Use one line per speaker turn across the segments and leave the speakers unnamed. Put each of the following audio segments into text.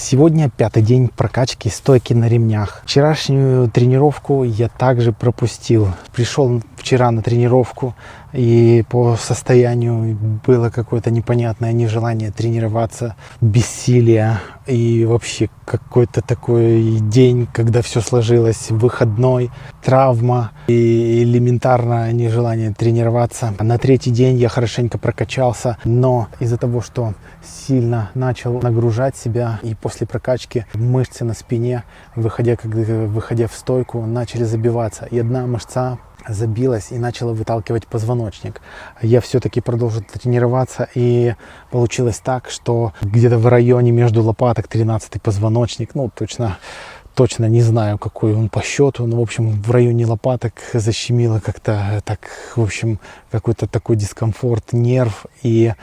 Сегодня пятый день прокачки стойки на ремнях. Вчерашнюю тренировку я также пропустил. Пришел вчера на тренировку, и по состоянию было какое-то непонятное нежелание тренироваться, бессилие и вообще какой-то такой день, когда все сложилось, выходной, травма и элементарное нежелание тренироваться. На третий день я хорошенько прокачался, но из-за того, что сильно начал нагружать себя, и после прокачки мышцы на спине, выходя в стойку, начали забиваться, и одна мышца забилась и начала выталкивать позвоночник. Я все-таки продолжил тренироваться, и получилось так, что где-то в районе между лопаток 13-й позвоночник, точно не знаю, какой он по счету, но, в общем, в районе лопаток защемило как-то так, в общем, какой-то такой дискомфорт, нерв, и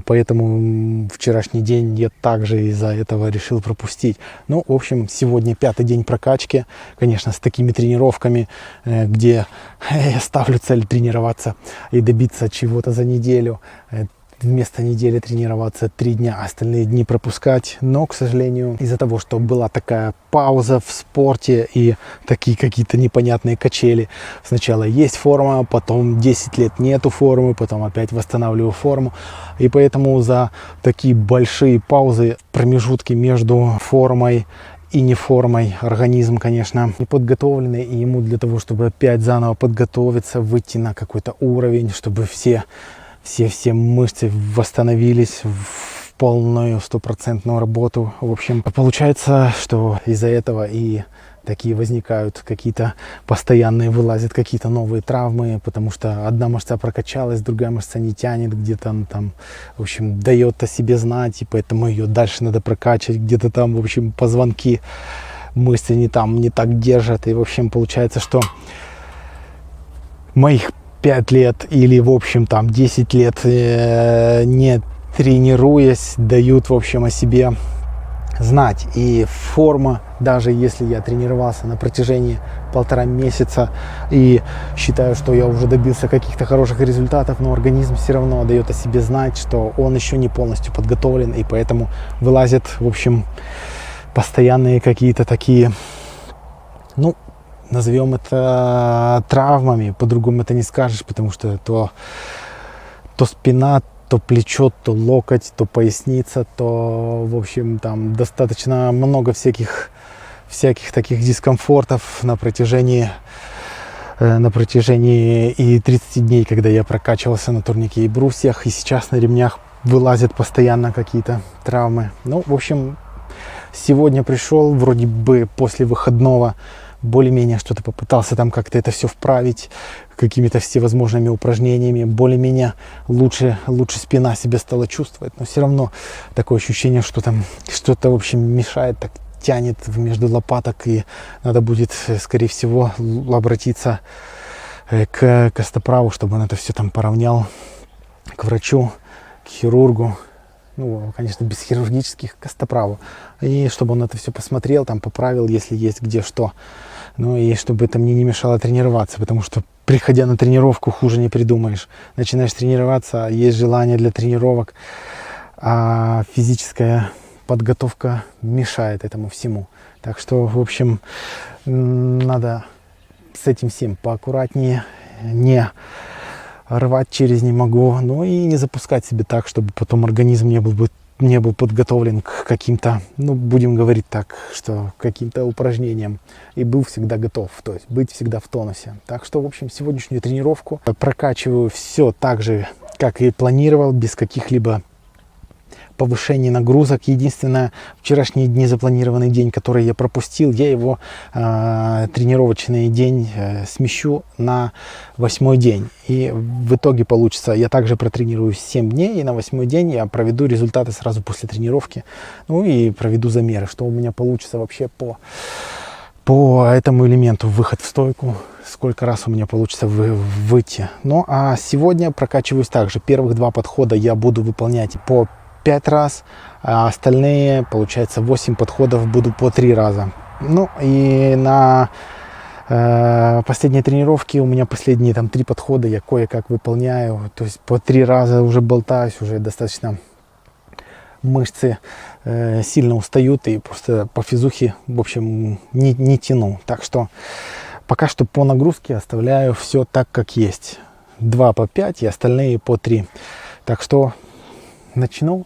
поэтому вчерашний день я также из-за этого решил пропустить. Ну, в общем, сегодня пятый день прокачки, конечно, с такими тренировками, где я ставлю цель тренироваться и добиться чего-то за неделю. Вместо недели тренироваться 3 дня, остальные дни пропускать. Но, к сожалению, из-за того, что была такая пауза в спорте и такие какие-то непонятные качели. Сначала есть форма, потом 10 лет нету формы, потом опять восстанавливаю форму. И поэтому за такие большие паузы, промежутки между формой и не формой, организм, конечно, не подготовленный, и ему для того, чтобы опять заново подготовиться, выйти на какой-то уровень, чтобы все мышцы восстановились в полную стопроцентную работу. В общем, получается, что из-за этого и такие возникают какие-то постоянные, вылазят какие-то новые травмы, потому что одна мышца прокачалась, другая мышца не тянет, где-то там, в общем, дает о себе знать, и поэтому ее дальше надо прокачивать, где-то там, в общем, позвонки, мышцы не так держат, и, в общем, получается, что моих 5 лет или, в общем, там 10 лет не тренируясь, дают, в общем, о себе знать. И форма, даже если я тренировался на протяжении 1,5 месяца и считаю, что я уже добился каких-то хороших результатов, но организм все равно дает о себе знать, что он еще не полностью подготовлен, и поэтому вылазят, в общем, постоянные какие-то такие, назовем это травмами, по-другому это не скажешь, потому что то спина, то плечо, то локоть, то поясница, то, в общем, там достаточно много всяких таких дискомфортов на протяжении и 30 дней, когда я прокачивался на турнике и брусьях, и сейчас на ремнях вылазят постоянно какие-то травмы. Ну, в общем, сегодня пришел, вроде бы после выходного, более-менее что-то попытался там как-то это все вправить какими-то всевозможными упражнениями, более-менее лучше спина себя стала чувствовать, но все равно такое ощущение, что там что-то, в общем, мешает, так тянет между лопаток, и надо будет, скорее всего, обратиться к костоправу, чтобы он это все там поравнял, к врачу, к хирургу. Ну, конечно, без хирургических, костоправу. И чтобы он это все посмотрел, там поправил, если есть где что. Ну и чтобы это мне не мешало тренироваться, потому что, приходя на тренировку, хуже не придумаешь. Начинаешь тренироваться, есть желание для тренировок, а физическая подготовка мешает этому всему. Так что, в общем, надо с этим всем поаккуратнее, не рвать через не могу, ну и не запускать себе так, чтобы потом организм не был подготовлен к каким-то, будем говорить так, что каким-то упражнениям, и был всегда готов, то есть быть всегда в тонусе. Так что, в общем, сегодняшнюю тренировку прокачиваю все так же, как и планировал, без каких-либо повышение нагрузок. Единственное, вчерашний незапланированный день, который я пропустил, я его тренировочный день смещу на 8-й день. И в итоге получится, я также протренируюсь 7 дней, и на 8-й день я проведу результаты сразу после тренировки. Ну и проведу замеры, что у меня получится вообще по этому элементу, выход в стойку, сколько раз у меня получится выйти. Ну а сегодня прокачиваюсь также. Первых 2 подхода я буду выполнять по 5 раз, а остальные, получается, 8 подходов буду по 3 раза. Ну и на последней тренировке у меня последние там 3 подхода я кое-как выполняю, то есть по 3 раза уже болтаюсь, уже достаточно мышцы сильно устают и просто по физухе, в общем, не тяну. Так что пока что по нагрузке оставляю все так, как есть. 2 по 5 и остальные по 3. Так что начнем.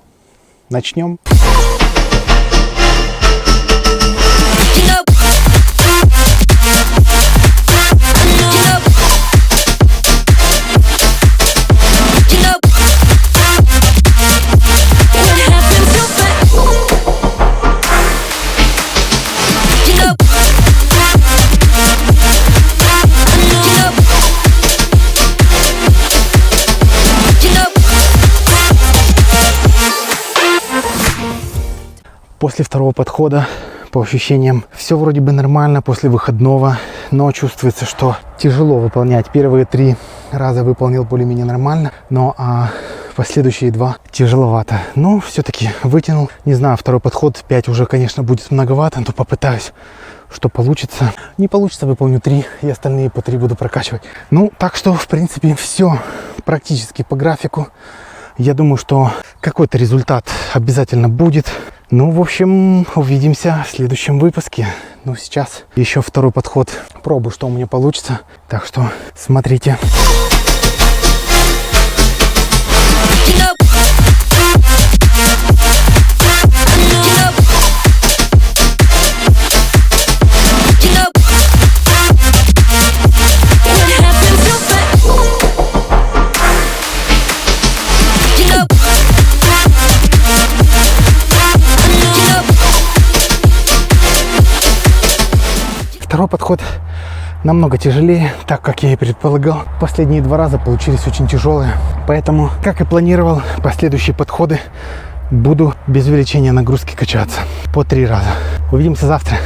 После второго подхода, по ощущениям, все вроде бы нормально после выходного, но чувствуется, что тяжело выполнять. Первые 3 раза выполнил более-менее нормально, но последующие 2 тяжеловато. Но все-таки вытянул. Не знаю, второй подход 5 уже, конечно, будет многовато, но попытаюсь, что получится. Не получится, выполню 3 и остальные по 3 буду прокачивать. Ну, так что, в принципе, все практически по графику. Я думаю, что какой-то результат обязательно будет. Ну, в общем, увидимся в следующем выпуске. Ну, сейчас еще второй подход. Пробую, что у меня получится. Так что смотрите. Второй подход намного тяжелее, так как я и предполагал. Последние 2 раза получились очень тяжелые. Поэтому, как и планировал, последующие подходы буду без увеличения нагрузки качаться по 3 раза. Увидимся завтра.